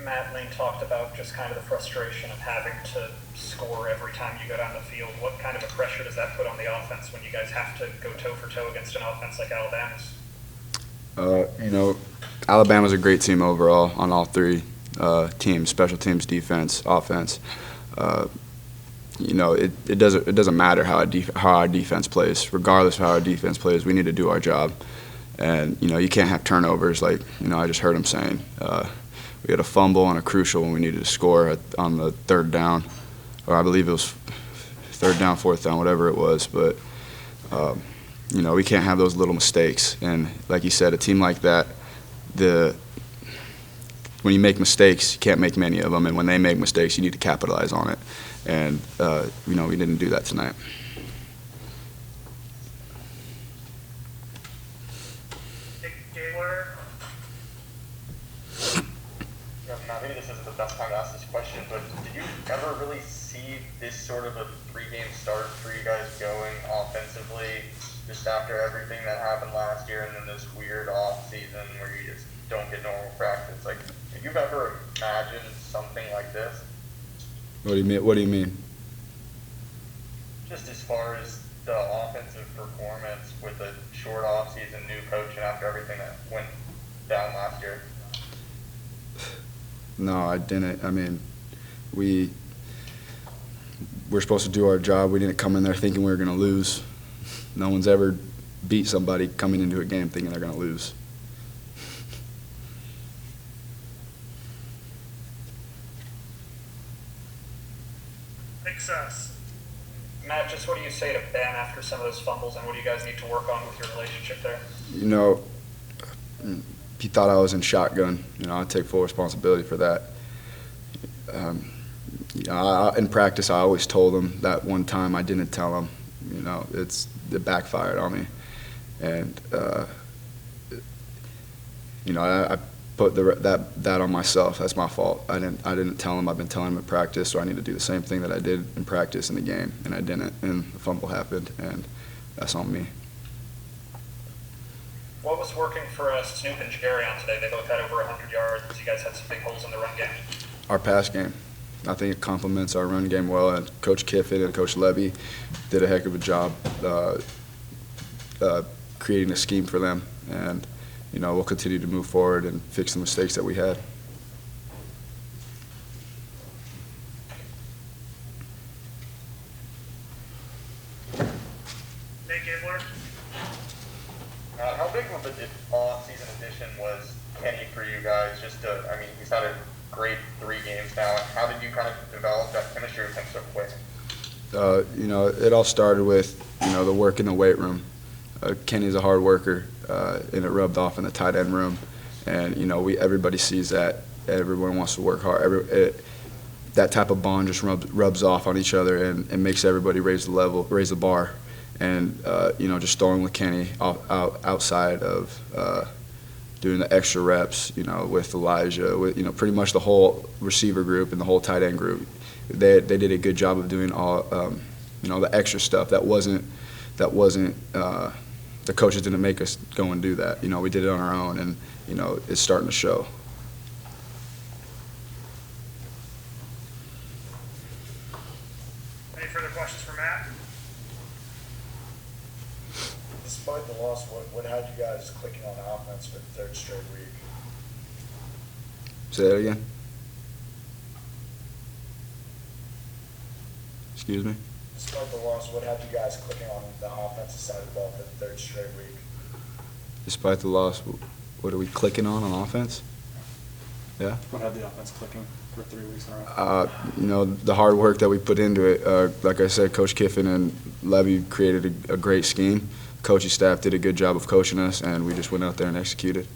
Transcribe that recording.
Matt Lane talked about just kind of the frustration of having to score every time you go down the field. What kind of a pressure does that put on the offense when you guys have to go toe for toe against an offense like Alabama's? You know, Alabama's a great team overall on all three teams: special teams, defense, offense. You know, it doesn't matter how our defense plays. Regardless of how our defense plays, we need to do our job. And you know, you can't have turnovers like I just heard him saying. We had a fumble on a crucial when we needed to score on the third down, or I believe it was third down, fourth down, whatever it was. But you know, we can't have those little mistakes. And like you said, a team like that, when you make mistakes, you can't make many of them. And when they make mistakes, you need to capitalize on it. And you know, we didn't do that tonight. Maybe this isn't the best time to ask this question, but did you ever really see this sort of a three-game start for you guys going offensively just after everything that happened last year and then this weird off season where you just don't get normal practice? Like, did you ever imagine something like this? What do you mean? What do you mean? Just as far as the offensive performance with a short off season, new coach, and after everything that went down last year. No, I didn't. I mean, we're supposed to do our job. We didn't come in there thinking we were going to lose. No one's ever beat somebody coming into a game thinking they're going to lose. Success. Matt, just what do you say to Bam after some of those fumbles, and what do you guys need to work on with your relationship there? You know, he thought I was in shotgun. You know, I take full responsibility for that. You know, in practice, I always told him that one time I didn't tell him. You know, it backfired on me, and you know, I put that on myself. That's my fault. I didn't tell him. I've been telling him in practice, so I need to do the same thing that I did in practice in the game, and I didn't. And the fumble happened, and that's on me. What was working for Snoop and Jagarion today? They both had over 100 yards. You guys had some big holes in the run game. Our pass game. I think it complements our run game well, and Coach Kiffin and Coach Levy did a heck of a job creating a scheme for them, and you know, we'll continue to move forward and fix the mistakes that we had. How big of an off-season addition was Kenny for you guys? I mean, he's had a great 3 games now. How did you kind of develop that chemistry with him so quick? You know, it all started with, you know, the work in the weight room. Kenny's a hard worker, and it rubbed off in the tight end room. And, you know, everybody sees that. Everyone wants to work hard. That type of bond just rubs off on each other and makes everybody raise the bar. And, you know, just throwing with Kenny outside of doing the extra reps, you know, with Elijah, with, you know, pretty much the whole receiver group and the whole tight end group. They did a good job of doing all, you know, the extra stuff. That wasn't the coaches didn't make us go and do that. You know, we did it on our own, and, you know, it's starting to show. Any further questions for Matt? Despite the loss, what had you guys clicking on offense for the 3rd straight week? Say that again. Excuse me? Despite the loss, what had you guys clicking on the offensive side of the ball for the 3rd straight week? Despite the loss, what are we clicking on offense? Yeah? What had the offense clicking for 3 weeks in a row? You know, the hard work that we put into it. Like I said, Coach Kiffin and Levy created a great scheme. Coaching staff did a good job of coaching us, and we just went out there and executed.